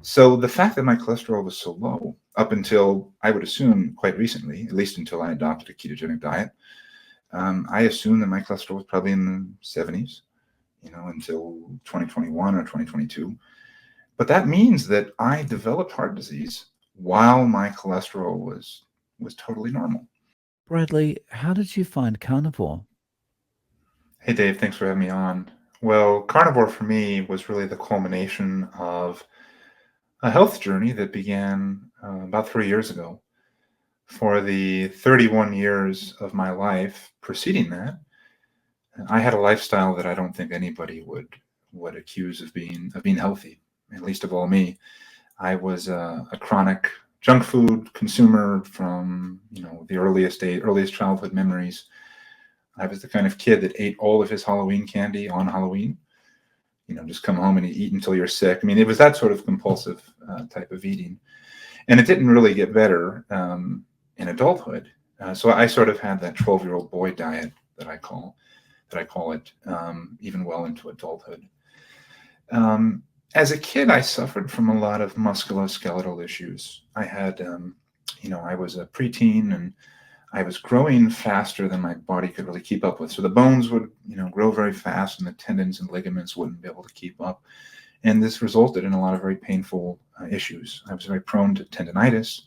So the fact that my cholesterol was so low up until, I would assume, quite recently, at least until I adopted a ketogenic diet, I assumed that my cholesterol was probably in the 70s, until 2021 or 2022. But that means that I developed heart disease while my cholesterol was totally normal. Bradley, how did you find Carnivore? Hey Dave, thanks for having me on. Well, Carnivore for me was really the culmination of a health journey that began about 3 years ago. For the 31 years of my life preceding that, I had a lifestyle that I don't think anybody would accuse of being healthy, at least of all me. I was a chronic junk food consumer from the earliest childhood memories. I was the kind of kid that ate all of his Halloween candy on Halloween. Just come home and eat until you're sick. I mean, it was that sort of compulsive type of eating, and it didn't really get better in adulthood. So I sort of had that 12-year-old boy diet that I call it, even well into adulthood. As a kid, I suffered from a lot of musculoskeletal issues. I was a preteen, and I was growing faster than my body could really keep up with. So the bones would, grow very fast, and the tendons and ligaments wouldn't be able to keep up. And this resulted in a lot of very painful issues. I was very prone to tendonitis,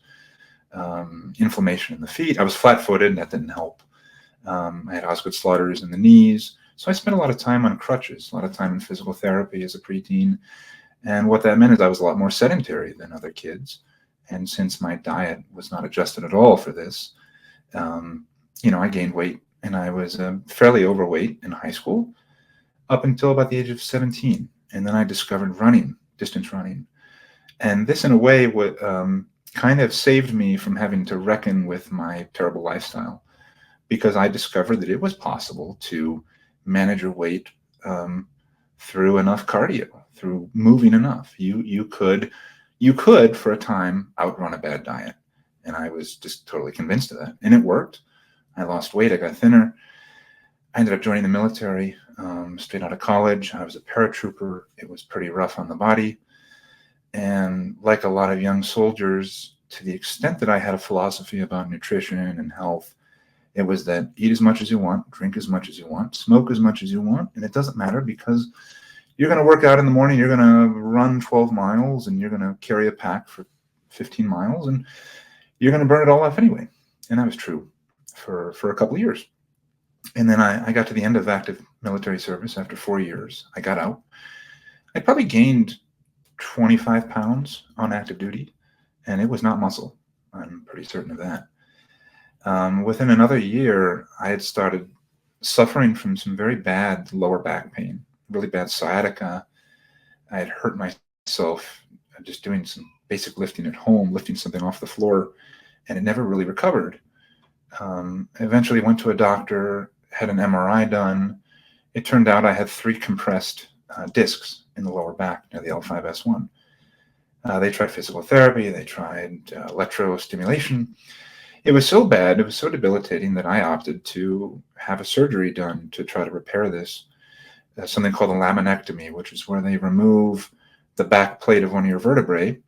inflammation in the feet. I was flat-footed, and that didn't help. I had Osgood-Schlatters in the knees. So I spent a lot of time on crutches, a lot of time in physical therapy as a preteen. And what that meant is I was a lot more sedentary than other kids. And since my diet was not adjusted at all for this, I gained weight, and I was fairly overweight in high school up until about the age of 17. And then I discovered running, distance running. And this, in a way, would kind of saved me from having to reckon with my terrible lifestyle, because I discovered that it was possible to manage your weight through enough cardio, through moving enough. You could, for a time, outrun a bad diet. And I was just totally convinced of that. And it worked. I lost weight. I got thinner. I ended up joining the military straight out of college. I was a paratrooper. It was pretty rough on the body. And like a lot of young soldiers, to the extent that I had a philosophy about nutrition and health, it was that eat as much as you want, drink as much as you want, smoke as much as you want. And it doesn't matter, because you're going to work out in the morning, you're going to run 12 miles, and you're going to carry a pack for 15 miles, and you're going to burn it all off anyway. And that was true for a couple of years. And then I got to the end of active military service after 4 years. I got out. I probably gained 25 pounds on active duty, and it was not muscle. I'm pretty certain of that. Within another year, I had started suffering from some very bad lower back pain, really bad sciatica. I had hurt myself just doing some basic lifting at home, lifting something off the floor, and it never really recovered. Eventually went to a doctor, had an MRI done. It turned out I had 3 compressed discs in the lower back near the L5S1. They tried physical therapy. They tried electrostimulation. It was so bad, it was so debilitating, that I opted to have a surgery done to try to repair this. Something called a laminectomy, which is where they remove the back plate of one of your vertebrae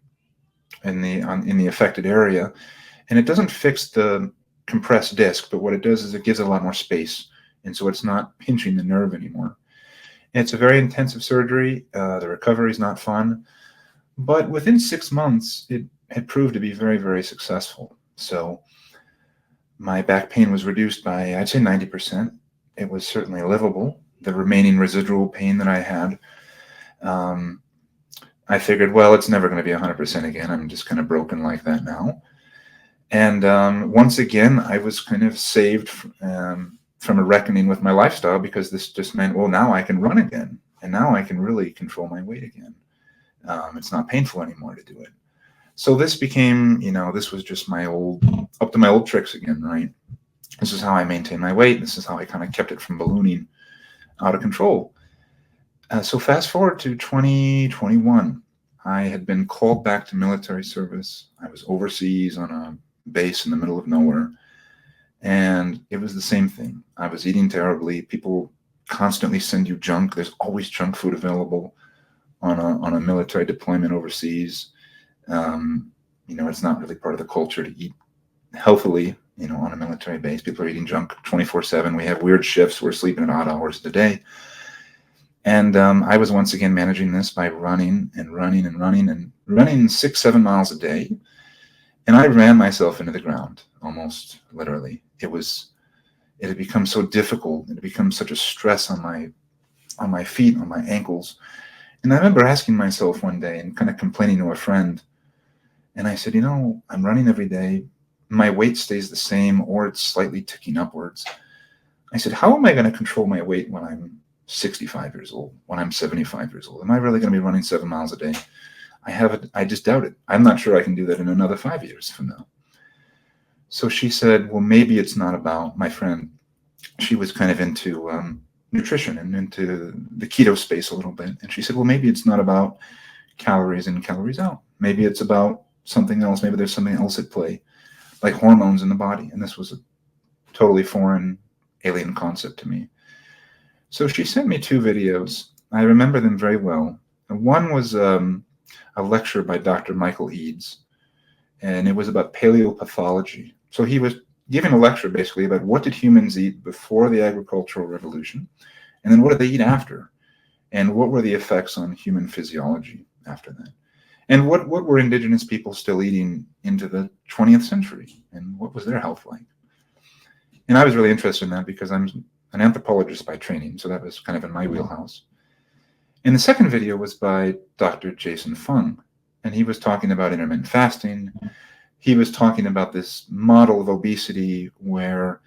in the affected area. And it doesn't fix the compressed disc, but what it does is it gives it a lot more space. And so it's not pinching the nerve anymore. And it's a very intensive surgery. The recovery is not fun. But within 6 months, it had proved to be very, very successful. So my back pain was reduced by, I'd say, 90%. It was certainly livable. The remaining residual pain that I had, I figured, well, it's never going to be 100% again. I'm just kind of broken like that now. And once again, I was kind of saved from a reckoning with my lifestyle, because this just meant, well, now I can run again. And now I can really control my weight again. It's not painful anymore to do it. So this became, this was just up to my old tricks again, right? This is how I maintained my weight. This is how I kind of kept it from ballooning out of control. So fast forward to 2021. I had been called back to military service. I was overseas on a base in the middle of nowhere. And it was the same thing. I was eating terribly. People constantly send you junk. There's always junk food available on a military deployment overseas. It's not really part of the culture to eat healthily, on a military base. People are eating junk 24/7. We have weird shifts. We're sleeping at odd hours of the day. And I was once again managing this by running and running and running and running 6-7 miles a day. And I ran myself into the ground, almost literally. It had become so difficult. It had become such a stress on my feet, on my ankles. And I remember asking myself one day and kind of complaining to a friend. And I said, I'm running every day. My weight stays the same, or it's slightly ticking upwards. I said, how am I going to control my weight when I'm 65 years old, when I'm 75 years old? Am I really going to be running 7 miles a day? I just doubt it. I'm not sure I can do that in another 5 years from now. So she said, well, maybe it's not about, my friend, she was kind of into nutrition and into the keto space a little bit. And she said, well, maybe it's not about calories in, calories out. Maybe it's about something else. Maybe there's something else at play, like hormones in the body. And this was a totally foreign, alien concept to me. So she sent me 2 videos. I remember them very well. And one was a lecture by Dr. Michael Eads, and it was about paleopathology. So he was giving a lecture basically about what did humans eat before the agricultural revolution, and then what did they eat after, and what were the effects on human physiology after that, and what were indigenous people still eating into the 20th century, and what was their health like. And I was really interested in that because I'm an anthropologist by training, so that was kind of in my wheelhouse. And the second video was by Dr. Jason Fung, and he was talking about intermittent fasting. He was talking about this model of obesity where,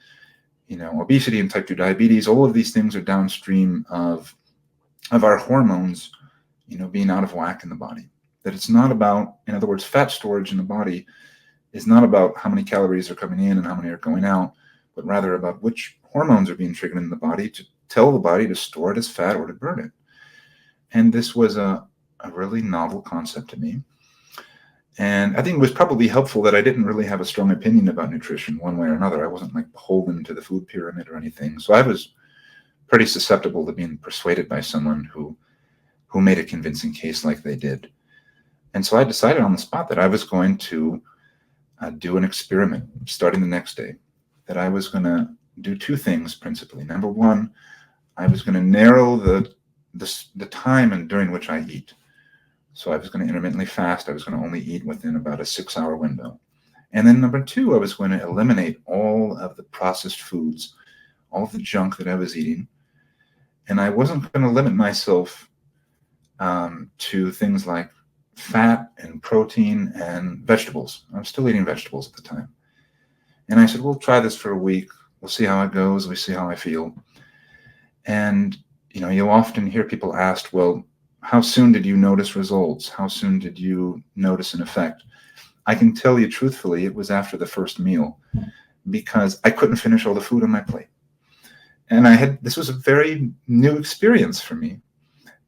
obesity and type 2 diabetes, all of these things are downstream of our hormones, being out of whack in the body. That it's not about, in other words, fat storage in the body is not about how many calories are coming in and how many are going out, but rather about which hormones are being triggered in the body to tell the body to store it as fat or to burn it. And this was a really novel concept to me. And I think it was probably helpful that I didn't really have a strong opinion about nutrition one way or another. I wasn't like beholden to the food pyramid or anything. So I was pretty susceptible to being persuaded by someone who made a convincing case like they did. And so I decided on the spot that I was going to do an experiment starting the next day, that I was going to do 2 things principally. Number one, I was going to narrow the time and during which I eat. So I was going to intermittently fast. I was going to only eat within about a 6-hour window. And then number 2, I was going to eliminate all of the processed foods, all of the junk that I was eating. And I wasn't going to limit myself to things like fat and protein and vegetables. I was still eating vegetables at the time. And I said, we'll try this for a week. We'll see how it goes. We see how I feel. And, you'll often hear people asked, well, how soon did you notice results? How soon did you notice an effect? I can tell you truthfully, it was after the first meal, because I couldn't finish all the food on my plate. And this was a very new experience for me.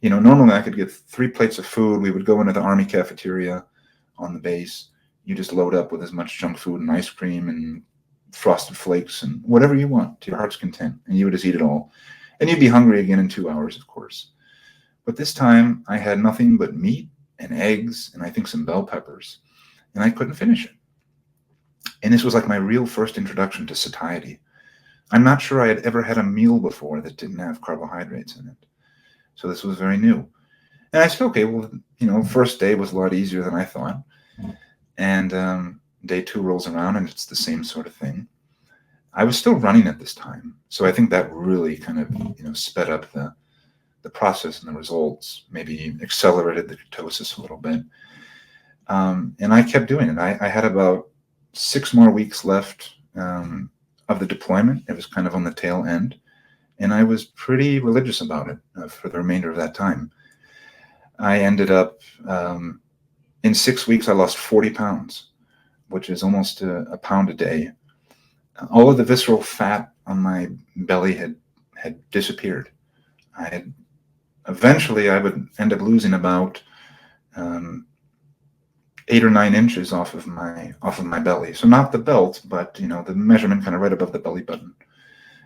Normally I could get 3 plates of food. We would go into the Army cafeteria on the base. You just load up with as much junk food and ice cream and frosted flakes and whatever you want to your heart's content. And you would just eat it all. And you'd be hungry again in 2 hours, of course. But this time I had nothing but meat and eggs and I think some bell peppers. And I couldn't finish it. And this was like my real first introduction to satiety. I'm not sure I had ever had a meal before that didn't have carbohydrates in it. So this was very new. And I said, okay, well, first day was a lot easier than I thought. And day 2 rolls around and it's the same sort of thing. I was still running at this time. So I think that really kind of, sped up the process and the results, maybe accelerated the ketosis a little bit. And I kept doing it. I had about 6 more weeks left of the deployment. It was kind of on the tail end. And I was pretty religious about it for the remainder of that time. I ended up, in 6 weeks, I lost 40 pounds, which is almost a pound a day. All of the visceral fat on my belly had disappeared. Eventually I would end up losing about 8 or 9 inches off of my belly. So not the belt, but the measurement kind of right above the belly button.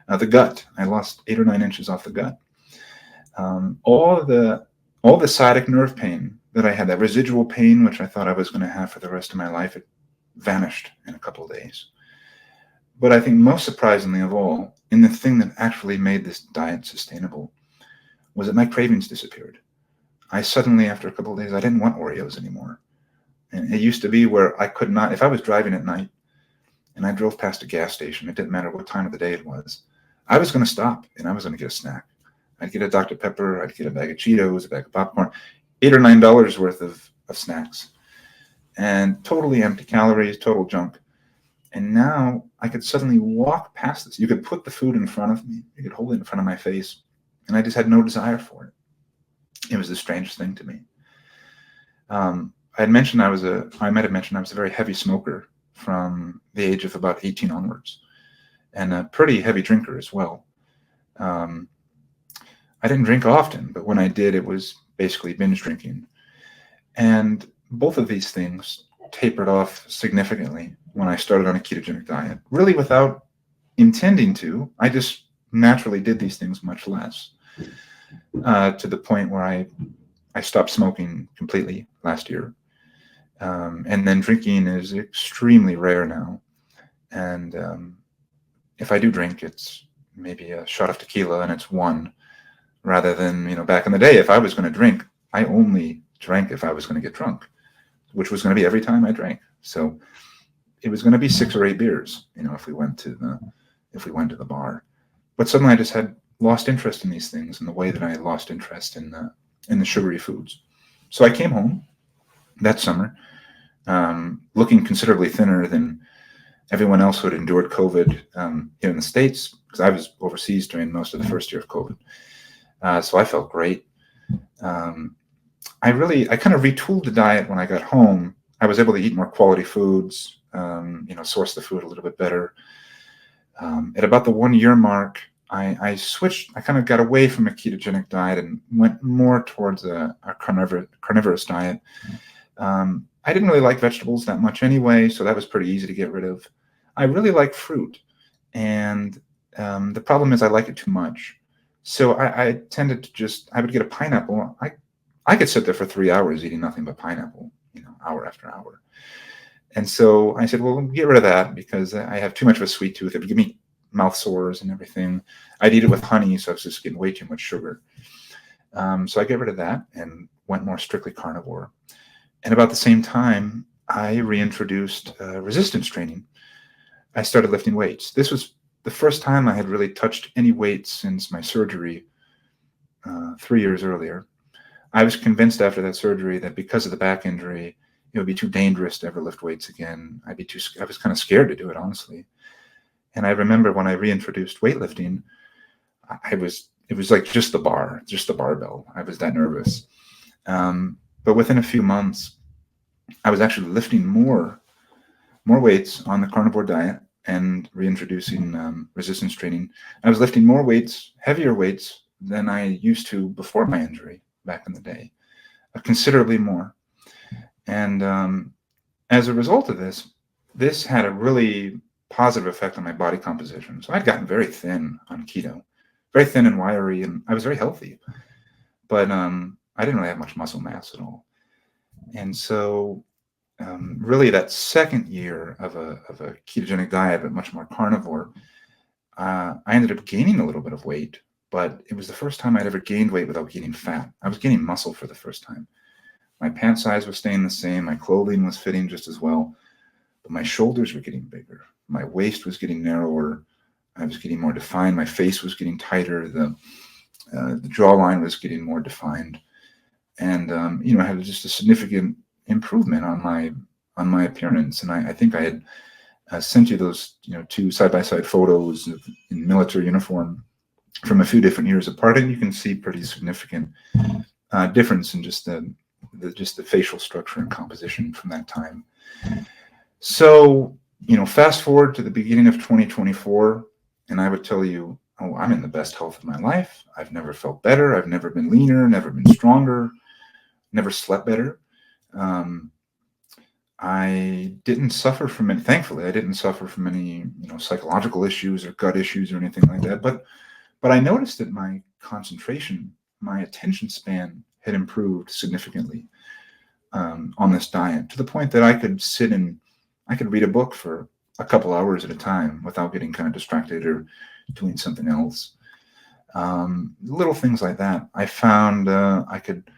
The gut, I lost 8 or 9 inches off the gut. All the sciatic nerve pain that I had that residual pain, which I thought I was going to have for the rest of my life. It vanished in a couple of days. But I think most surprisingly of all, and the thing that actually made this diet sustainable, was that my cravings disappeared. I suddenly, after a couple of days, I didn't want Oreos anymore. And it used to be where I could not, if I was driving at night and I drove past a gas station, it didn't matter what time of the day it was, I was going to stop and I was going to get a snack. I'd get a Dr. Pepper, I'd get a bag of Cheetos, a bag of popcorn, $8 or $9 worth of snacks. And totally empty calories, total junk. And now I could suddenly walk past this. You could put the food in front of me. You could hold it in front of my face. And I just had no desire for it. It was the strangest thing to me. I might have mentioned I was a very heavy smoker from the age of about 18 onwards, and a pretty heavy drinker as well. I didn't drink often, but when I did, it was basically binge drinking. And both of these things tapered off significantly when I started on a ketogenic diet, really without intending to. I just naturally did these things much less, to the point where I stopped smoking completely last year. And then drinking is extremely rare now. And if I do drink, it's maybe a shot of tequila and it's one, rather than, back in the day, if I was going to drink, I only drank if I was going to get drunk, which was going to be every time I drank. So it was going to be 6 or 8 beers, if we went to the bar. But suddenly I just had lost interest in these things in the way that I lost interest in the sugary foods. So I came home that summer, looking considerably thinner than everyone else who had endured COVID here in the States, because I was overseas during most of the first year of COVID. So I felt great. I kind of retooled the diet when I got home. I was able to eat more quality foods, source the food a little bit better. At about the 1 year mark, I switched. I kind of got away from a ketogenic diet and went more towards a carnivorous diet. I didn't really like vegetables that much anyway, so that was pretty easy to get rid of. I really like fruit, and the problem is I like it too much. So I tended to I would get a pineapple. I could sit there for 3 hours eating nothing but pineapple, hour after hour. And so I said, well, get rid of that because I have too much of a sweet tooth. It would give me mouth sores and everything. I'd eat it with honey, so I was just getting way too much sugar. So I get rid of that and went more strictly carnivore. And about the same time, I reintroduced resistance training. I started lifting weights. This was the first time I had really touched any weights since my surgery 3 years earlier. I was convinced after that surgery that because of the back injury, it would be too dangerous to ever lift weights again. I was kind of scared to do it, honestly. And I remember when I reintroduced weightlifting, it was like just the barbell. I was that nervous. But within a few months, I was actually lifting more weights on the carnivore diet and reintroducing resistance training. I was lifting more weights, heavier weights than I used to before my injury back in the day, considerably more. And as a result of this had a really positive effect on my body composition. So I'd gotten very thin on keto, very thin and wiry, and I was very healthy. But I didn't really have much muscle mass at all. And so really that second year of a ketogenic diet, but much more carnivore, I ended up gaining a little bit of weight, but it was the first time I'd ever gained weight without gaining fat. I was gaining muscle for the first time. My pant size was staying the same. My clothing was fitting just as well, but my shoulders were getting bigger. My waist was getting narrower. I was getting more defined. My face was getting tighter. The jawline was getting more defined. And, I had just a significant improvement on my appearance. And I think I had sent you those, 2 side-by-side photos in military uniform from a few different years apart. And you can see pretty significant difference in just the facial structure and composition from that time. So, fast forward to the beginning of 2024, and I would tell you, oh, I'm in the best health of my life. I've never felt better. I've never been leaner, never been stronger, never slept better. I didn't suffer from it. Thankfully, I didn't suffer from any, psychological issues or gut issues or anything like that. But I noticed that my concentration, my attention span had improved significantly. on this diet, to the point that I could read a book for a couple hours at a time without getting kind of distracted or doing something else. Little things like that. I found I could,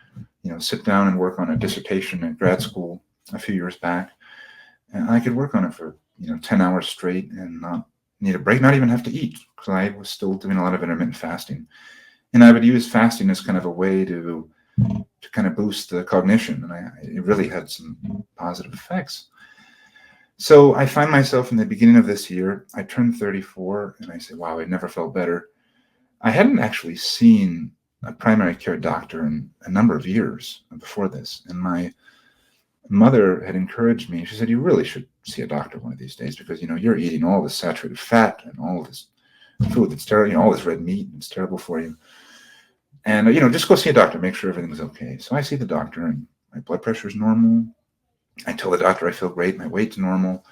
sit down and work on a dissertation at grad school a few years back, and I could work on it for 10 hours straight and not need a break, not even have to eat, because I was still doing a lot of intermittent fasting. And I would use fasting as kind of a way to kind of boost the cognition, and it really had some positive effects. So I find myself in the beginning of this year, I turned 34, and I say, wow, I never felt better. I hadn't actually seen a primary care doctor in a number of years before this, and my mother had encouraged me. She said, you really should see a doctor one of these days, because you're eating all this saturated fat and all this food that's terrible, all this red meat, and it's terrible for you. And just go see a doctor, make sure everything's okay. So I see the doctor, and my blood pressure is normal. I tell the doctor I feel great, my weight's normal.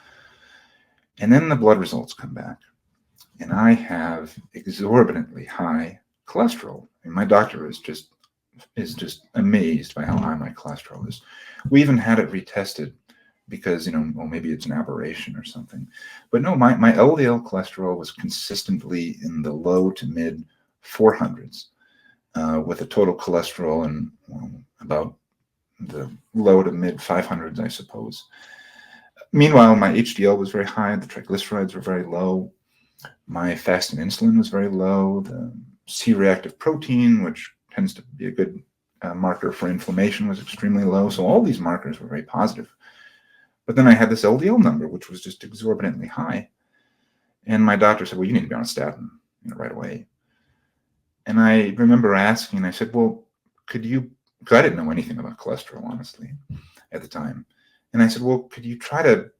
And then the blood results come back, and I have exorbitantly high cholesterol. And my doctor is just amazed by how high my cholesterol is. We even had it retested because, maybe it's an aberration or something. But no, my LDL cholesterol was consistently in the low to mid 400s, with a total cholesterol in about the low to mid 500s, I suppose. Meanwhile, my HDL was very high. The triglycerides were very low. My fasting insulin was very low. The C-reactive protein, which tends to be a good marker for inflammation, was extremely low. So all these markers were very positive. But then I had this LDL number, which was just exorbitantly high. And my doctor said, well, you need to be on a statin right away. And I remember asking, I said, well, could you, because I didn't know anything about cholesterol, honestly, at the time. And I said, well, could you try to,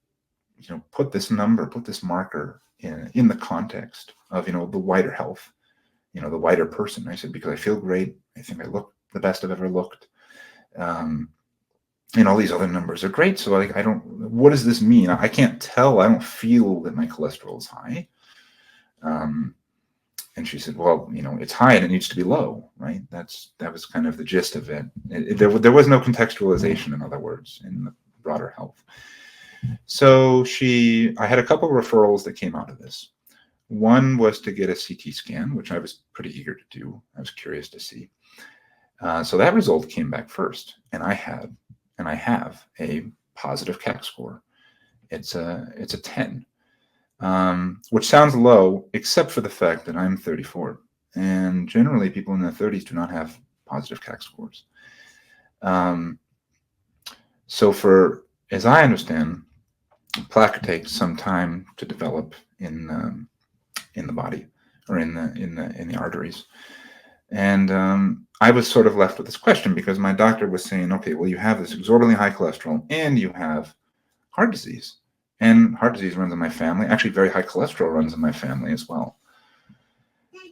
put this marker in the context of, the wider health, the wider person. I said, because I feel great. I think I look the best I've ever looked. And all these other numbers are great. So what does this mean? I can't tell. I don't feel that my cholesterol is high. And she said, well, it's high and it needs to be low, right? That was kind of the gist of it. There was no contextualization, in other words, in the broader health. So I had a couple of referrals that came out of this. One was to get a CT scan, which I was pretty eager to do. I was curious to see. So that result came back first, and I have a positive CAC score. It's a 10. Which sounds low, except for the fact that I'm 34. And generally, people in their 30s do not have positive CAC scores. So as I understand, plaque takes some time to develop in the body, or in the arteries. And I was sort of left with this question, because my doctor was saying, okay, well, you have this exorbitantly high cholesterol and you have heart disease. And heart disease runs in my family. Actually, very high cholesterol runs in my family as well.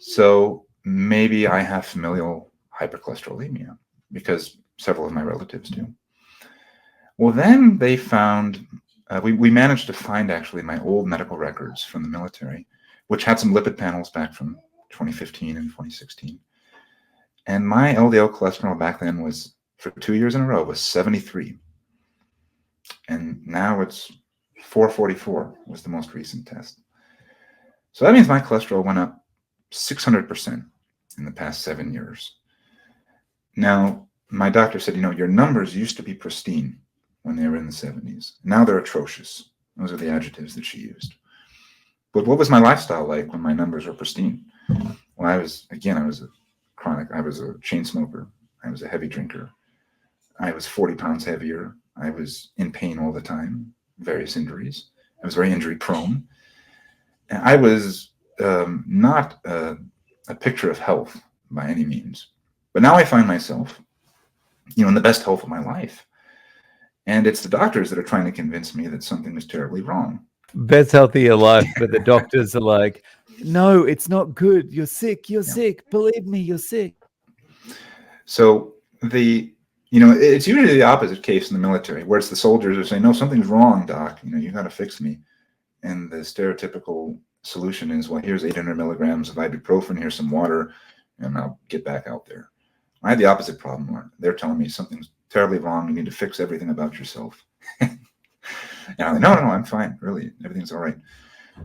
So maybe I have familial hypercholesterolemia, because several of my relatives do. Well, then they found, we managed to find actually my old medical records from the military, which had some lipid panels back from 2015 and 2016. And my LDL cholesterol back then was, for 2 years in a row, was 73. And now it's 444 was the most recent test. So that means my cholesterol went up 600% in the past 7 years. Now, my doctor said, your numbers used to be pristine when they were in the 70s. Now they're atrocious. Those are the adjectives that she used. But what was my lifestyle like when my numbers were pristine? Well, I was a chain smoker. I was a heavy drinker. I was 40 pounds heavier. I was in pain all the time, various injuries. I was very injury prone. And I was not a picture of health by any means. But now I find myself, in the best health of my life. And it's the doctors that are trying to convince me that something is terribly wrong. Best healthy life, but the doctors are like, no, it's not good. You're sick. You're sick. Believe me, you're sick. So it's usually the opposite case in the military, where it's the soldiers are saying, no, something's wrong, doc. You got to fix me. And the stereotypical solution is, well, here's 800 milligrams of ibuprofen, here's some water, and I'll get back out there. I had the opposite problem, where they're telling me something's terribly wrong. You need to fix everything about yourself. And I'm like, no, I'm fine. Really, everything's all right.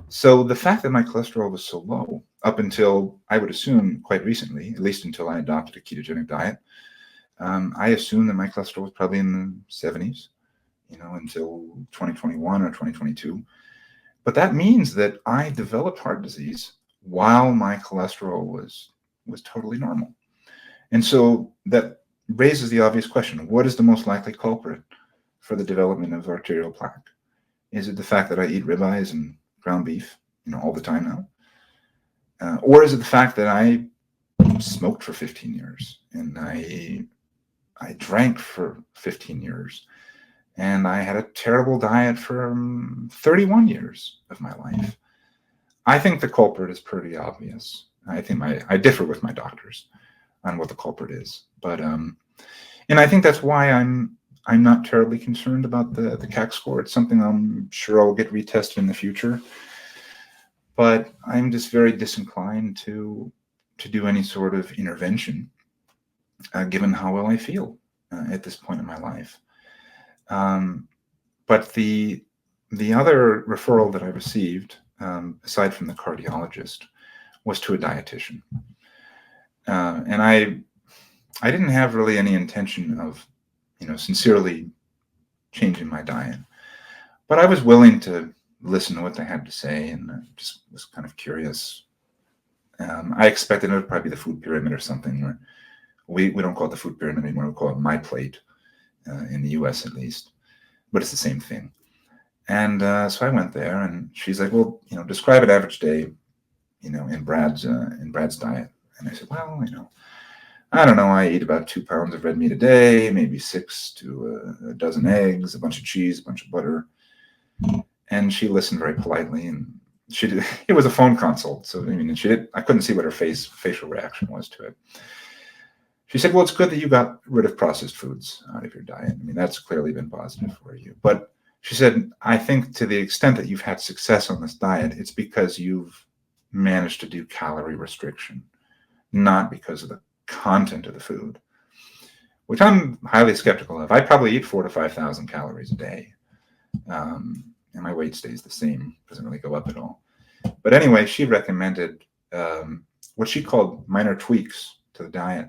So the fact that my cholesterol was so low up until, I would assume, quite recently, at least until I adopted a ketogenic diet, I assumed that my cholesterol was probably in the 70s, until 2021 or 2022. But that means that I developed heart disease while my cholesterol was totally normal. And so that raises the obvious question: what is the most likely culprit for the development of arterial plaque? Is it the fact that I eat ribeyes and ground beef, all the time now? Or is it the fact that I smoked for 15 years and I drank for 15 years and I had a terrible diet for 31 years of my life? I think the culprit is pretty obvious. I differ with my doctors on what the culprit is, but and I think that's why I'm not terribly concerned about the CAC score. It's something I'm sure I'll get retested in the future, but I'm just very disinclined to do any sort of intervention, given how well I feel at this point in my life. But the other referral that I received, aside from the cardiologist, was to a dietitian, and I didn't have really any intention of, sincerely changing my diet, but I was willing to listen to what they had to say, and just was kind of curious. I expected it would probably be the food pyramid or something. Where we don't call it the food pyramid anymore. We call it My Plate, in the U.S. at least, but it's the same thing. And so I went there, and she's like, "Well, describe an average day, in Brad's diet." And I said, "Well, I don't know. I eat about 2 pounds of red meat a day, maybe 6 to a dozen eggs, a bunch of cheese, a bunch of butter." And she listened very politely, and she did. It was a phone consult, so I couldn't see what her facial reaction was to it. She said, "Well, it's good that you got rid of processed foods out of your diet. That's clearly been positive for you." But she said, "I think to the extent that you've had success on this diet, it's because you've managed to do calorie restriction, not because of the content of the food," which I'm highly skeptical of. I probably eat 4,000 to 5,000 calories a day, and my weight stays the same, doesn't really go up at all. But anyway, she recommended what she called minor tweaks to the diet,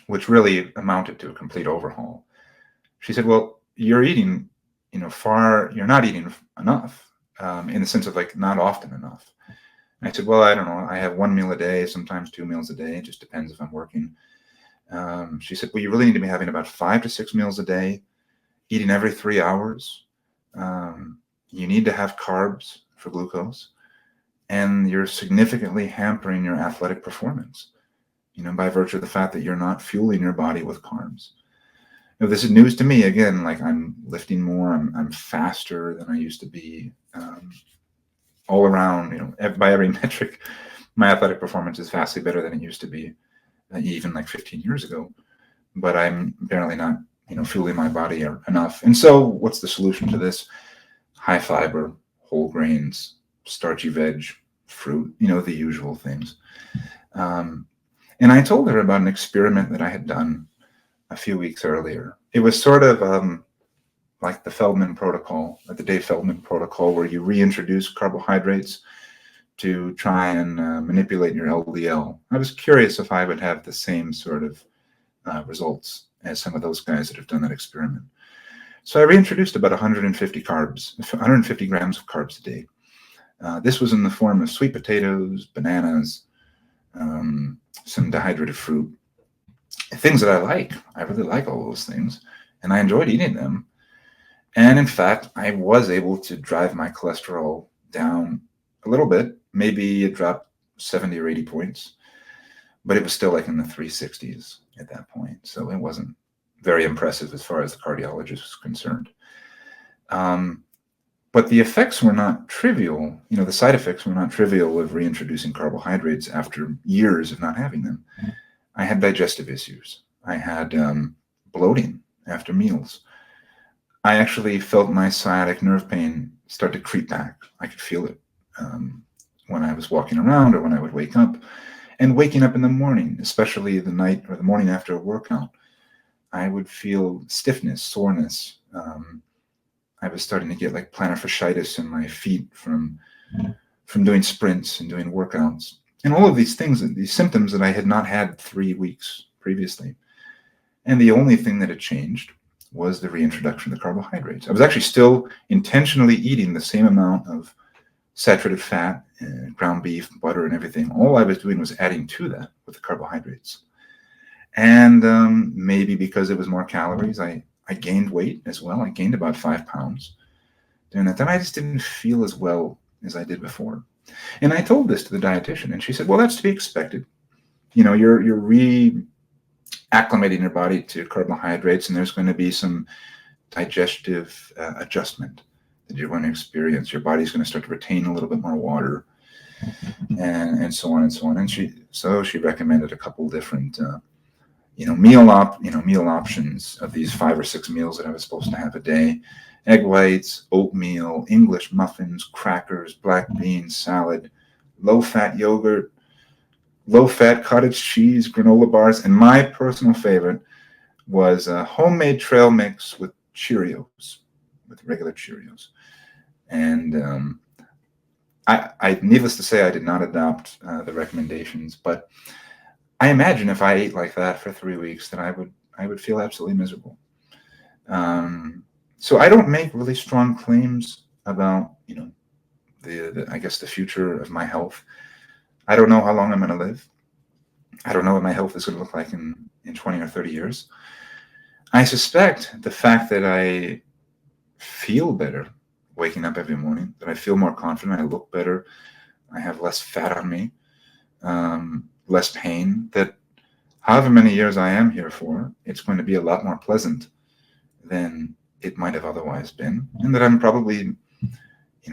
which really amounted to a complete overhaul. She said, "Well, you're eating, you're not eating enough, in the sense of not often enough." And I said, "Well, I don't know. I have 1 meal a day, sometimes 2 meals a day. It just depends if I'm working." She said, "Well, you really need to be having about 5 to 6 meals a day, eating every 3 hours. You need to have carbs for glucose, and you're significantly hampering your athletic performance, by virtue of the fact that you're not fueling your body with carbs." This is news to me. Again, I'm lifting more, I'm faster than I used to be, all around, by every metric, my athletic performance is vastly better than it used to be, even 15 years ago. But I'm apparently not, fueling my body enough. And so what's the solution to this? High fiber, whole grains, starchy veg, fruit, the usual things. And I told her about an experiment that I had done a few weeks earlier. It was sort of like the Feldman protocol, the Dave Feldman protocol, where you reintroduce carbohydrates to try and manipulate your LDL. I was curious if I would have the same sort of results as some of those guys that have done that experiment. So I reintroduced about 150 grams of carbs a day. This was in the form of sweet potatoes, bananas, some dehydrated fruit, things that I like. I really like all those things, and I enjoyed eating them. And in fact, I was able to drive my cholesterol down a little bit. Maybe it dropped 70 or 80 points, but it was still in the 360s at that point. So it wasn't very impressive as far as the cardiologist was concerned. But the effects were not trivial. The side effects were not trivial of reintroducing carbohydrates after years of not having them. I had digestive issues. I had bloating after meals. I actually felt my sciatic nerve pain start to creep back. I could feel it when I was walking around or when I would wake up. And waking up in the morning, especially the night or the morning after a workout, I would feel stiffness, soreness. I was starting to get like plantar fasciitis in my feet from doing sprints and doing workouts, and all of these things, these symptoms that I had not had 3 weeks previously. And the only thing that had changed was the reintroduction of the carbohydrates. I was actually still intentionally eating the same amount of saturated fat, ground beef, butter, and everything. All I was doing was adding to that with the carbohydrates. And maybe because it was more calories, I gained weight as well. I gained about 5 pounds doing that. Then I just didn't feel as well as I did before. And I told this to the dietitian, and she said, well, that's to be expected. You're acclimating your body to carbohydrates, and there's going to be some digestive adjustment that you're going to experience. Your body's going to start to retain a little bit more water, and so on and so on. And she recommended a couple different meal options of these 5 or 6 meals that I was supposed to have a day: egg whites, oatmeal, English muffins, crackers, black beans, salad, low-fat yogurt, low-fat cottage cheese, granola bars, and my personal favorite was a homemade trail mix with Cheerios, with regular Cheerios. And I needless to say, I did not adopt the recommendations, but I imagine if I ate like that for 3 weeks, then I would feel absolutely miserable. So I don't make really strong claims about the I guess the future of my health. I don't know how long I'm going to live. I don't know what my health is going to look like in 20 or 30 years. I suspect the fact that I feel better waking up every morning, that I feel more confident, I look better, I have less fat on me, less pain, that however many years I am here for, it's going to be a lot more pleasant than it might have otherwise been, and that I'm probably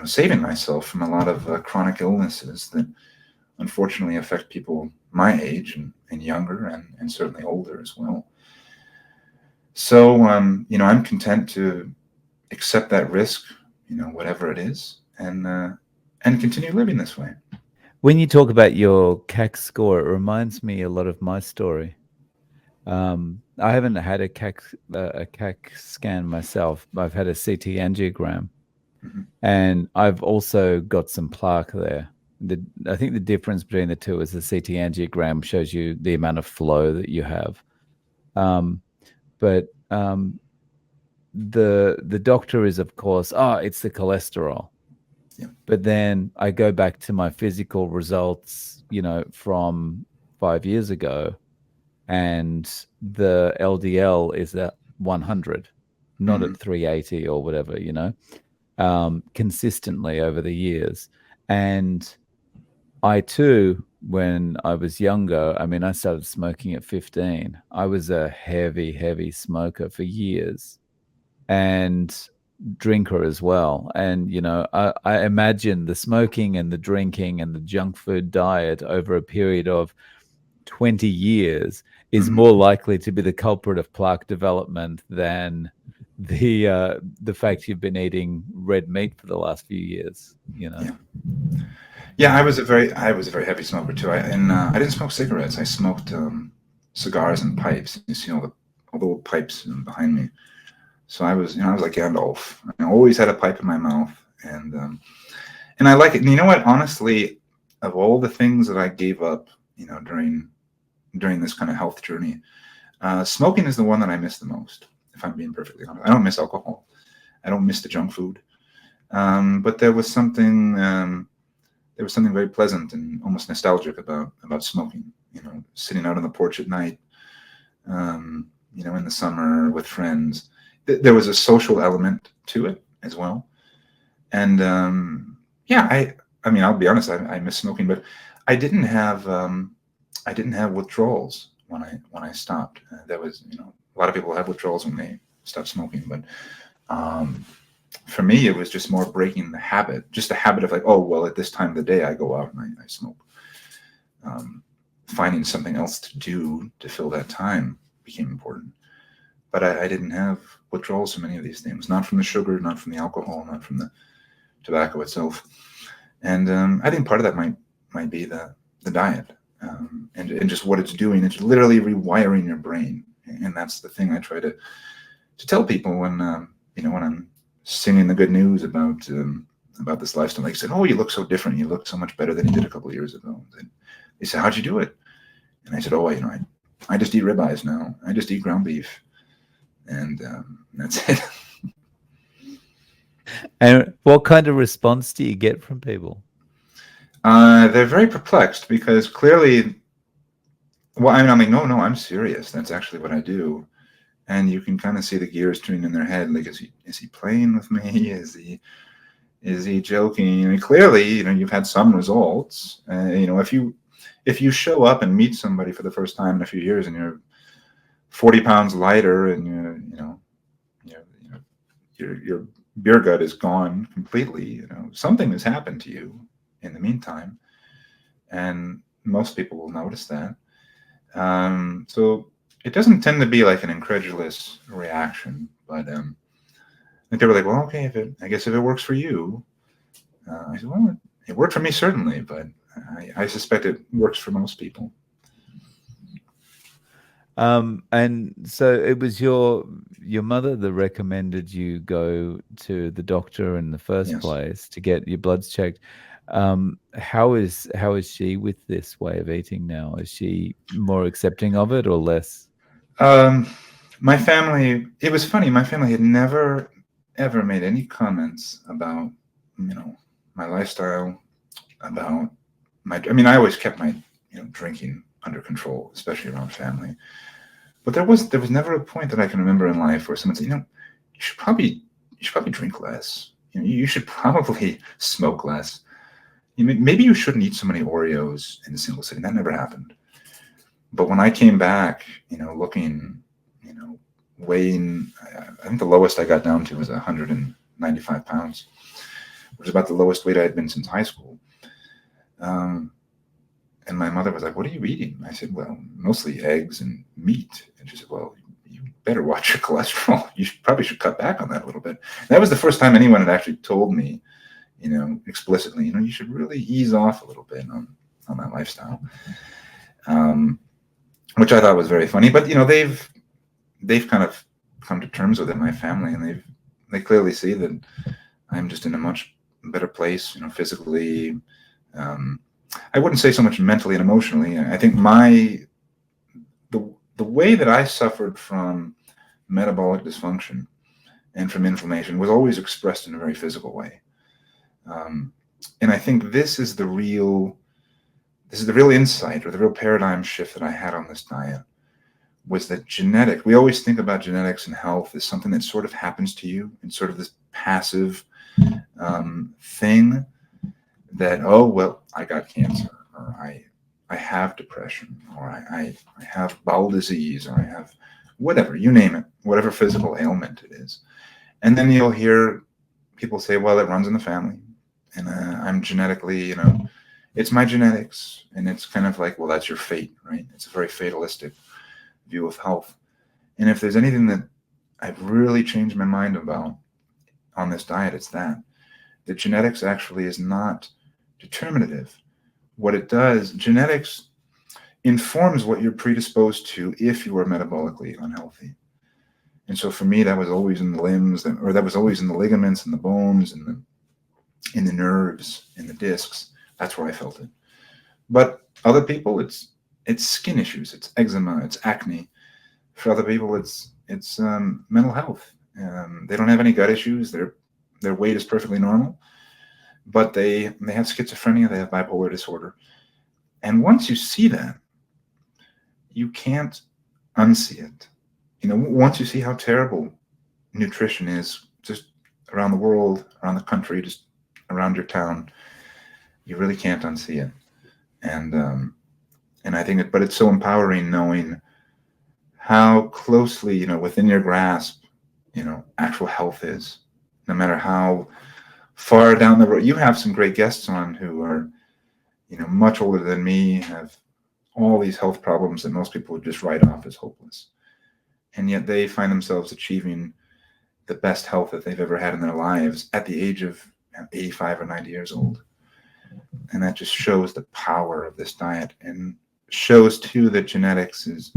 saving myself from a lot of chronic illnesses that unfortunately affect people my age and younger, and certainly older as well. So I'm content to accept that risk, whatever it is, and continue living this way. When you talk about your CAC score, it reminds me a lot of my story. I haven't had a CAC scan myself. I've had a CT angiogram, and I've also got some plaque there. I think the difference between the two is the CT angiogram shows you the amount of flow that you have, but the doctor is, of course, it's the cholesterol. Yeah. But then I go back to my physical results, from 5 years ago, and the LDL is at 100, not at 380 or whatever, consistently over the years. And I too, when I was younger, I started smoking at 15. I was a heavy smoker for years, and drinker as well. And I imagine the smoking and the drinking and the junk food diet over a period of 20 years is more likely to be the culprit of plaque development than the fact you've been eating red meat for the last few years. Yeah, I was a very heavy smoker too. I didn't smoke cigarettes. I smoked cigars and pipes. You see all the little pipes behind me. So I was like Gandalf. I always had a pipe in my mouth, and I like it. And you know what? Honestly, of all the things that I gave up, during this kind of health journey, smoking is the one that I miss the most. If I'm being perfectly honest, I don't miss alcohol. I don't miss the junk food. But there was something very pleasant and almost nostalgic about smoking. Sitting out on the porch at night, in the summer with friends. There was a social element to it as well. And I'll be honest, I miss smoking, but I didn't have withdrawals when I stopped. There was, a lot of people have withdrawals when they stop smoking, but for me, it was just more breaking the habit, just the habit of like, oh, well, at this time of the day, I go out and I smoke. Finding something else to do to fill that time became important. But I didn't have withdrawals from any of these things, not from the sugar, not from the alcohol, not from the tobacco itself. And I think part of that might be the diet, and just what it's doing. It's literally rewiring your brain. And that's the thing I try to tell people when when I'm singing the good news about this lifestyle. Like I said, oh, you look so different. You look so much better than you did a couple of years ago. And they said, how'd you do it? And I said, oh, I just eat ribeyes now. I just eat ground beef, and that's it. And what kind of response do you get from people? They're very perplexed because clearly, well, I'm like, no, I'm serious. That's actually what I do. And you can kind of see the gears turning in their head. Like, is he playing with me? Is he joking? I mean, clearly, you've had some results. If you show up and meet somebody for the first time in a few years and you're 40 pounds lighter and your beer gut is gone completely, something has happened to you in the meantime, and most people will notice that. So it doesn't tend to be like an incredulous reaction, but they were like, well, okay, I guess if it works for you. I said, well, it worked for me certainly, but I suspect it works for most people. And so it was your mother that recommended you go to the doctor in the first Yes. place to get your bloods checked. How is she with this way of eating now? Is she more accepting of it or less? My family, it was funny. My family had never, ever made any comments about, my lifestyle, about I always kept my, drinking under control, especially around family. But there was never a point that I can remember in life where someone said, you should probably drink less. You should probably smoke less. Maybe you shouldn't eat so many Oreos in a single sitting. That never happened. But when I came back, looking, weighing, I think the lowest I got down to was 195 pounds, which is about the lowest weight I had been since high school. And my mother was like, what are you eating? I said, well, mostly eggs and meat. And she said, well, you better watch your cholesterol. You probably should cut back on that a little bit. And that was the first time anyone had actually told me, explicitly, you should really ease off a little bit on that lifestyle. Which I thought was very funny. But, they've kind of come to terms with it, my family, and they clearly see that I'm just in a much better place, physically. I wouldn't say so much mentally and emotionally. I think the way that I suffered from metabolic dysfunction and from inflammation was always expressed in a very physical way. And I think this is the real insight or the real paradigm shift that I had on this diet, was that we always think about genetics and health as something that sort of happens to you in sort of this passive thing that, oh, well, I got cancer, or I have depression, or I have bowel disease, or I have whatever, you name it, whatever physical ailment it is. And then you'll hear people say, well, it runs in the family, and I'm genetically, it's my genetics. And it's kind of like, well, that's your fate, right? It's a very fatalistic view of health. And if there's anything that I've really changed my mind about on this diet, it's that genetics actually is not determinative. What it does, genetics informs what you're predisposed to if you are metabolically unhealthy. And so for me, that was always in the limbs, or that was always in the ligaments and the bones and in the nerves, in the discs. That's where I felt it. But other people, it's skin issues, it's eczema, it's acne. For other people, it's mental health. They don't have any gut issues. Their weight is perfectly normal, but they have schizophrenia, they have bipolar disorder. And once you see that, you can't unsee it. Once you see how terrible nutrition is just around the world, around the country, just around your town, you really can't unsee it. And I think but it's so empowering knowing how closely, within your grasp, actual health is, no matter how far down the road. You have some great guests on who are, much older than me, have all these health problems that most people would just write off as hopeless. And yet they find themselves achieving the best health that they've ever had in their lives at the age of 85 or 90 years old. And that just shows the power of this diet, and shows too that genetics is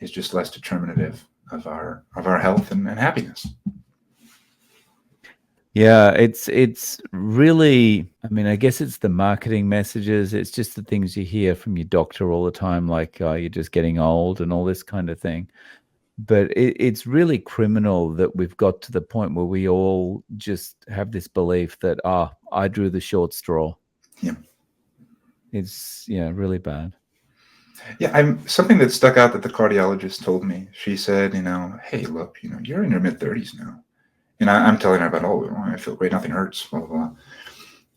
is just less determinative of our health and happiness. Yeah, it's really, I mean, I guess it's the marketing messages. It's just the things you hear from your doctor all the time, like you're just getting old and all this kind of thing. But it's really criminal that we've got to the point where we all just have this belief that, I drew the short straw. Yeah. It's, yeah, really bad. Yeah, I'm something that stuck out that the cardiologist told me. She said, hey, look, you're in your mid-30s now. And I'm telling her about, I feel great, nothing hurts, blah, blah, blah.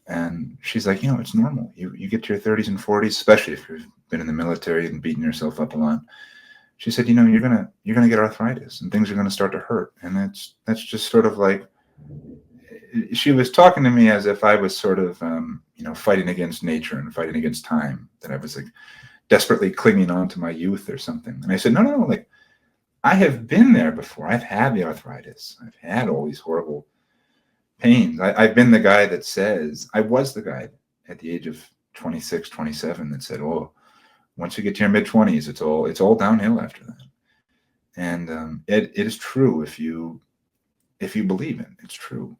And she's like, it's normal. You get to your 30s and 40s, especially if you've been in the military and beaten yourself up a lot. She said, you're gonna get arthritis and things are gonna start to hurt. And that's just sort of like, she was talking to me as if I was sort of, fighting against nature and fighting against time, that I was like desperately clinging on to my youth or something. And I said, no, like, I have been there before. I've had the arthritis. I've had all these horrible pains. I've been the guy that says, I was the guy at the age of 26, 27 that said, once you get to your mid-20s, it's all downhill after that. And it is true if you believe it. It's true.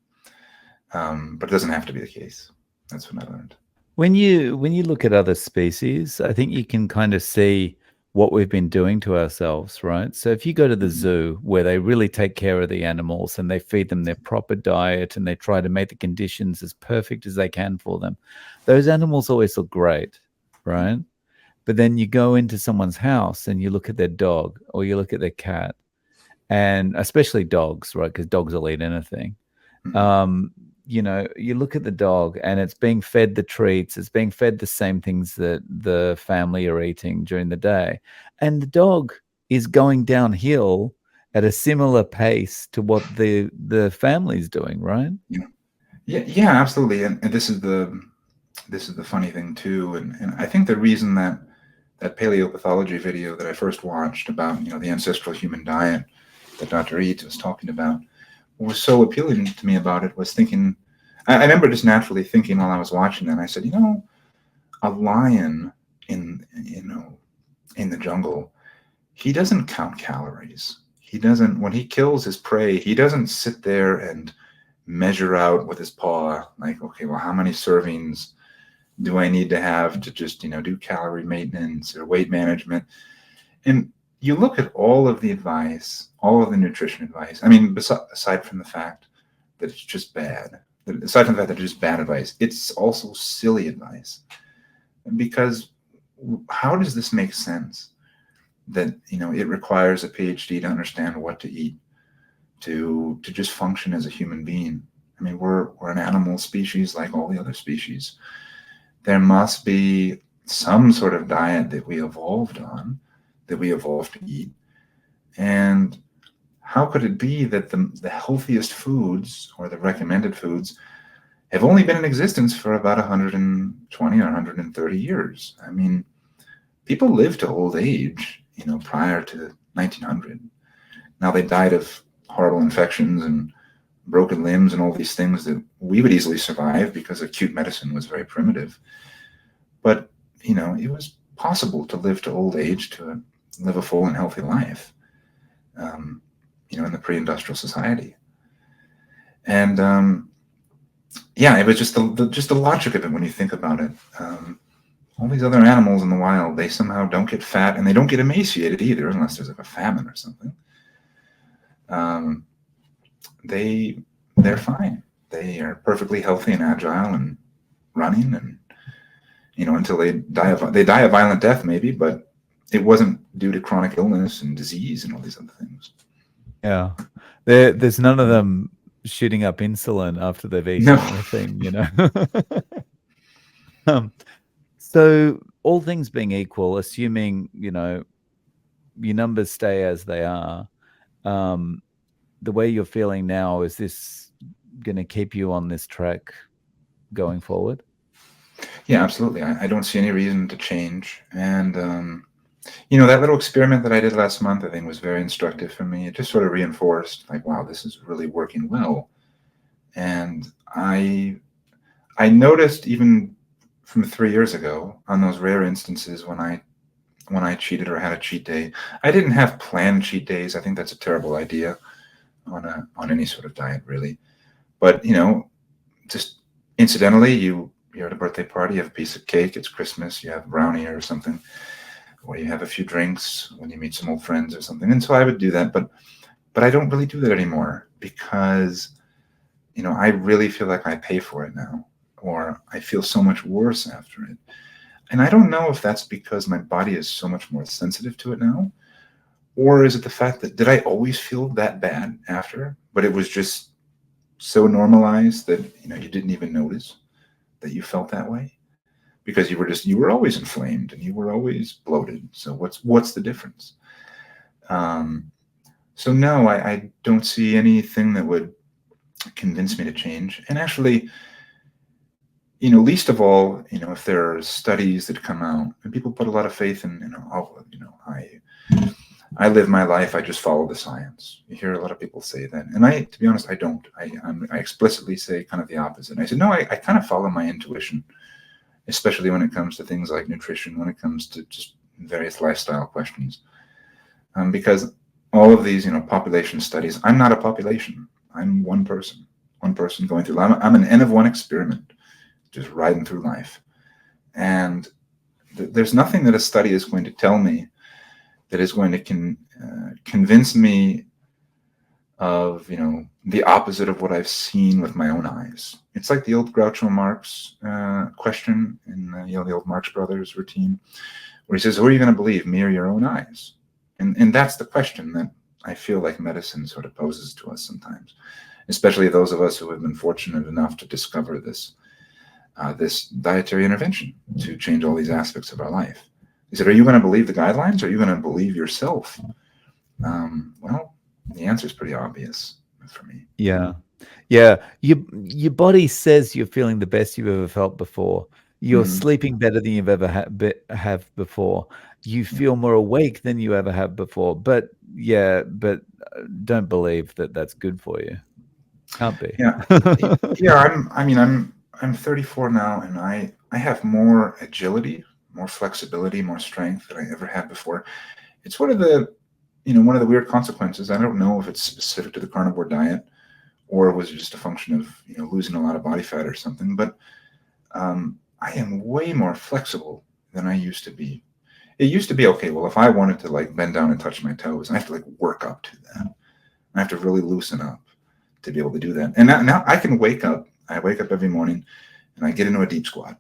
But it doesn't have to be the case. That's what I learned. When you look at other species, I think you can kind of see what we've been doing to ourselves, right? So if you go to the zoo where they really take care of the animals and they feed them their proper diet and they try to make the conditions as perfect as they can for them, those animals always look great, right? But then you go into someone's house and you look at their dog or you look at their cat, and especially dogs, right? Because dogs will eat anything. You look at the dog and it's being fed the treats, it's being fed the same things that the family are eating during the day. And the dog is going downhill at a similar pace to what the family's doing, right? Yeah, absolutely. And this is the funny thing too. And I think the reason that paleopathology video that I first watched about, the ancestral human diet that Dr. Eads was talking about, what was so appealing to me about it was thinking, I remember just naturally thinking while I was watching that, I said, a lion in the jungle, he doesn't count calories. He doesn't, when he kills his prey, he doesn't sit there and measure out with his paw, like, okay, well, how many servings do I need to have to just, do calorie maintenance or weight management? And you look at all of the advice, all of the nutrition advice. I mean, aside from the fact that it's just bad, aside from the fact that it's just bad advice, it's also silly advice. Because how does this make sense? That, it requires a PhD to understand what to eat, to just function as a human being. I mean, we're an animal species like all the other species. There must be some sort of diet that we evolved on, that we evolved to eat. And how could it be that the healthiest foods or the recommended foods have only been in existence for about 120 or 130 years? I mean, people lived to old age, prior to 1900. Now they died of horrible infections and broken limbs and all these things that we would easily survive because acute medicine was very primitive. But, it was possible to live to old age, to live a full and healthy life, in the pre-industrial society. And it was just the logic of it when you think about it. All these other animals in the wild, they somehow don't get fat and they don't get emaciated either, unless there's like a famine or something. They're fine. They are perfectly healthy and agile and running, and until they die a violent death, maybe, but it wasn't due to chronic illness and disease and all these other things. Yeah, there's none of them shooting up insulin after they've eaten anything, So all things being equal, assuming your numbers stay as they are, the way you're feeling now, is this going to keep you on this track going forward? Yeah, absolutely. I don't see any reason to change. And, that little experiment that I did last month, I think was very instructive for me. It just sort of reinforced, like, wow, this is really working well. And I noticed even from 3 years ago, on those rare instances when I when I cheated or had a cheat day. I didn't have planned cheat days. I think that's a terrible idea on any sort of diet, really. But just incidentally, you're at a birthday party, you have a piece of cake, it's Christmas, you have a brownie or something, or you have a few drinks when you meet some old friends or something. And so I would do that, but I don't really do that anymore because I really feel like I pay for it now, or I feel so much worse after it. And I don't know if that's because my body is so much more sensitive to it now, or is it the fact that did I always feel that bad after, but it was just so normalized that you didn't even notice that you felt that way because you were always inflamed and you were always bloated. So what's the difference? So no, I don't see anything that would convince me to change. And actually, least of all, if there are studies that come out and people put a lot of faith in, I live my life, I just follow the science. You hear a lot of people say that. And to be honest, I don't. I explicitly say kind of the opposite. I said, no, I kind of follow my intuition, especially when it comes to things like nutrition, when it comes to just various lifestyle questions. Because all of these, population studies, I'm not a population. I'm one person going through life. I'm an N of one experiment, just riding through life. And there's nothing that a study is going to tell me that is going to convince me of, the opposite of what I've seen with my own eyes. It's like the old Groucho Marx question in the old Marx Brothers routine, where he says, who are you going to believe, me or your own eyes? And that's the question that I feel like medicine sort of poses to us sometimes, especially those of us who have been fortunate enough to discover this dietary intervention to change all these aspects of our life. He said, are you going to believe the guidelines or are you going to believe yourself? Well, the answer is pretty obvious for me. Yeah. Yeah. Your body says you're feeling the best you've ever felt before. You're sleeping better than you've ever have before. You feel more awake than you ever have before. But don't believe that that's good for you. Can't be. Yeah. I'm 34 now, and I have more agility, more flexibility, more strength than I ever had before. It's one of the weird consequences. I don't know if it's specific to the carnivore diet or was it just a function of, losing a lot of body fat or something, but I am way more flexible than I used to be. It used to be, okay, well, if I wanted to like bend down and touch my toes, I have to like work up to that. I have to really loosen up to be able to do that. And now I can wake up. I wake up every morning and I get into a deep squat,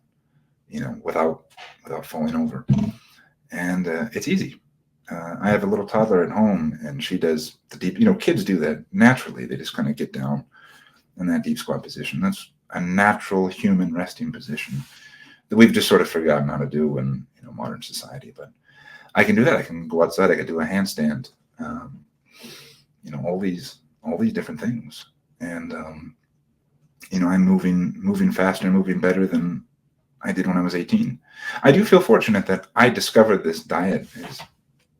without falling over. And it's easy. I have a little toddler at home and she does the deep, kids do that naturally. They just kind of get down in that deep squat position. That's a natural human resting position that we've just sort of forgotten how to do in modern society. But I can do that. I can go outside. I can do a handstand. All these different things. And I'm moving faster, moving better than I did when I was 18. I do feel fortunate that I discovered this diet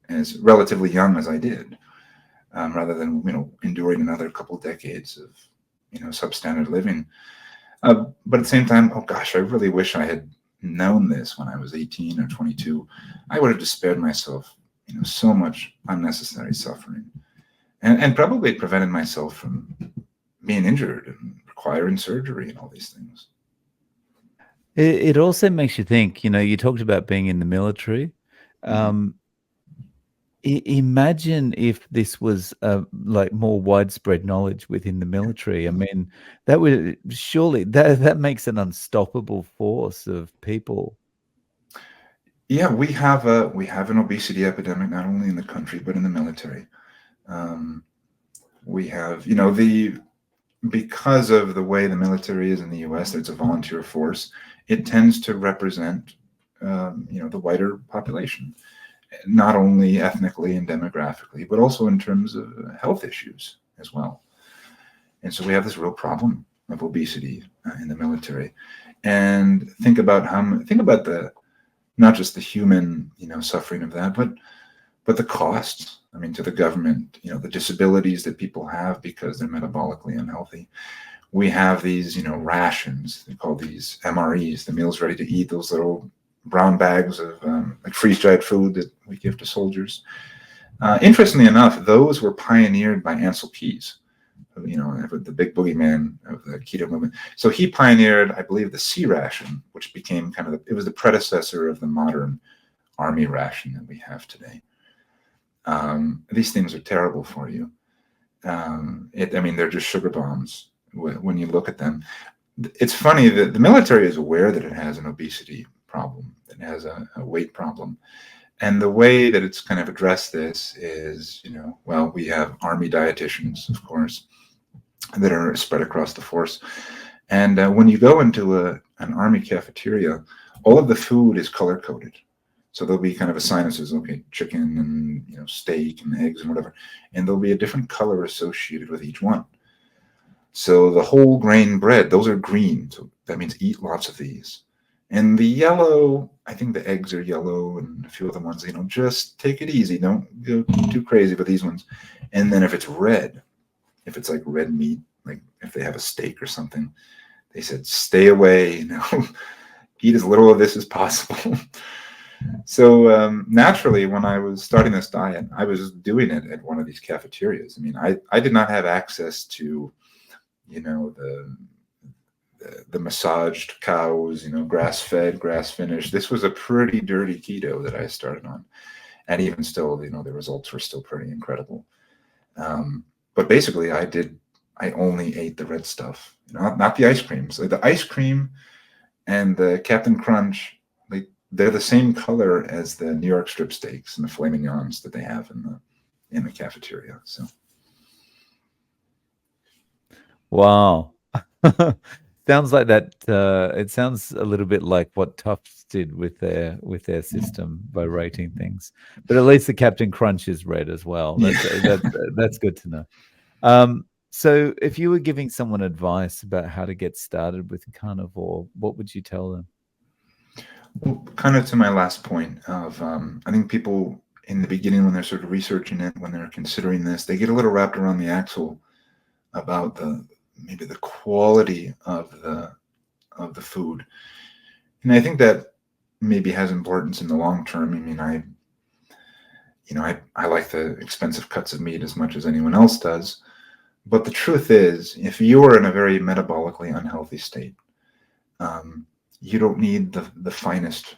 as relatively young as I did, rather than enduring another couple decades of substandard living. But at the same time, oh gosh, I really wish I had known this when I was 18 or 22. I would have just spared myself so much unnecessary suffering, and probably prevented myself from being injured and requiring surgery and all these things. It also makes you think, you talked about being in the military. Imagine if this was like more widespread knowledge within the military. I mean, that would surely that makes an unstoppable force of people. Yeah, we have an obesity epidemic not only in the country but in the military. We have because of the way the military is in the U.S., it's a volunteer force. It tends to represent the wider population, not only ethnically and demographically, but also in terms of health issues as well. And so we have this real problem of obesity in the military. And think about the not just the human suffering of that, but the costs. I mean, to the government, the disabilities that people have because they're metabolically unhealthy. We have these rations. They call these MREs, the meals ready to eat. Those little brown bags of like freeze-dried food that we give to soldiers. Interestingly enough, those were pioneered by Ansel Keys, the big boogeyman of the keto movement. So he pioneered, I believe, the C ration, which became it was the predecessor of the modern army ration that we have today. These things are terrible for you. They're just sugar bombs when you look at them. It's funny that the military is aware that it has an obesity problem, it has a weight problem. And the way that it's kind of addressed this is, we have army dietitians, of course, that are spread across the force. And when you go into an army cafeteria, all of the food is color-coded. So there'll be kind of a sign that says, okay, chicken and steak and eggs and whatever, and there'll be a different color associated with each one. So the whole grain bread, those are green. So that means eat lots of these. And the yellow, I think the eggs are yellow, and a few other ones, just take it easy. Don't go too crazy with these ones. And then if it's red, if it's like red meat, like if they have a steak or something, they said, stay away, eat as little of this as possible. So naturally, when I was starting this diet, I was doing it at one of these cafeterias. I did not have access to, the massaged cows, grass-fed, grass-finished. This was a pretty dirty keto that I started on. And even still, the results were still pretty incredible. But basically, I only ate the red stuff, not the ice cream. So the ice cream and the Captain Crunch, they're the same color as the New York strip steaks and the filet mignons that they have in the cafeteria. So, wow. Sounds like that. It sounds a little bit like what Tufts did with their system by rating things. But at least the Captain Crunch is red as well. That's good to know. So if you were giving someone advice about how to get started with carnivore, what would you tell them? Well, kind of to my last point of, I think people in the beginning, when they're sort of researching it, when they're considering this, they get a little wrapped around the axle about maybe the quality of the food. And I think that maybe has importance in the long term. I like the expensive cuts of meat as much as anyone else does. But the truth is, if you are in a very metabolically unhealthy state, you don't need the finest,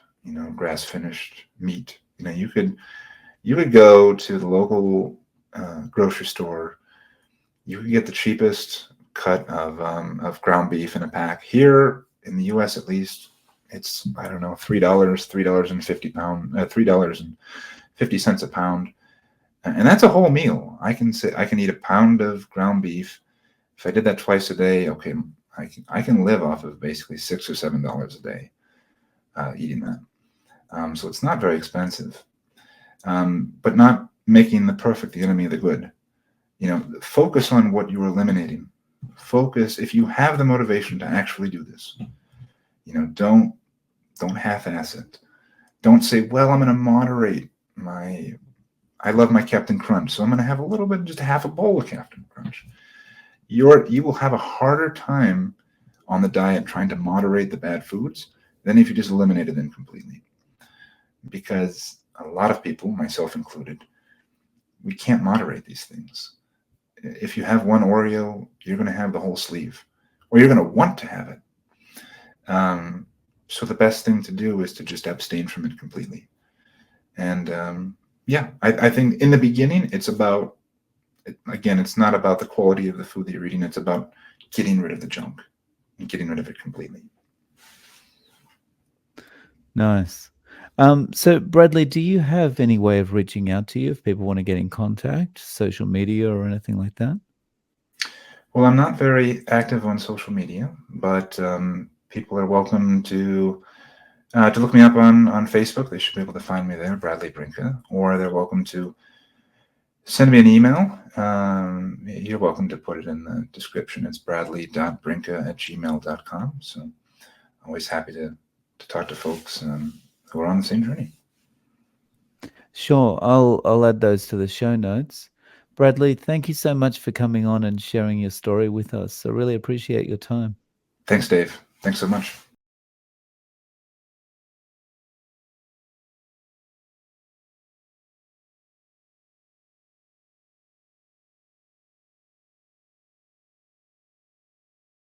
grass-finished meat. You could go to the local grocery store. You could get the cheapest cut of ground beef in a pack. Here in the U.S., at least, it's $3.50 a pound, and that's a whole meal. I can eat a pound of ground beef. If I did that twice a day, okay, I can live off of basically $6 or $7 a day eating that. So it's not very expensive, but not making the perfect the enemy of the good. Focus on what you're eliminating. Focus, if you have the motivation to actually do this, don't half-ass it. Don't say, well, I'm going to moderate I love my Captain Crunch, so I'm going to have a little bit, just half a bowl of Captain Crunch. You will have a harder time on the diet trying to moderate the bad foods than if you just eliminated them completely. Because a lot of people, myself included, we can't moderate these things. If you have one Oreo, you're going to have the whole sleeve, or you're going to want to have it. So the best thing to do is to just abstain from it completely. And I think in the beginning, it's not about the quality of the food that you're eating. It's about getting rid of the junk and getting rid of it completely. Nice. So Bradley, do you have any way of reaching out to you if people want to get in contact, social media or anything like that? Well, I'm not very active on social media, but people are welcome to look me up on Facebook. They should be able to find me there, Bradley Brinka, or they're welcome to send me an email. You're welcome to put it in the description. It's bradley.brinka@gmail.com. So always happy to talk to folks who are on the same journey. Sure. I'll add those to the show notes. Bradley, thank you so much for coming on and sharing your story with us. I really appreciate your time. Thanks, Dave. Thanks so much.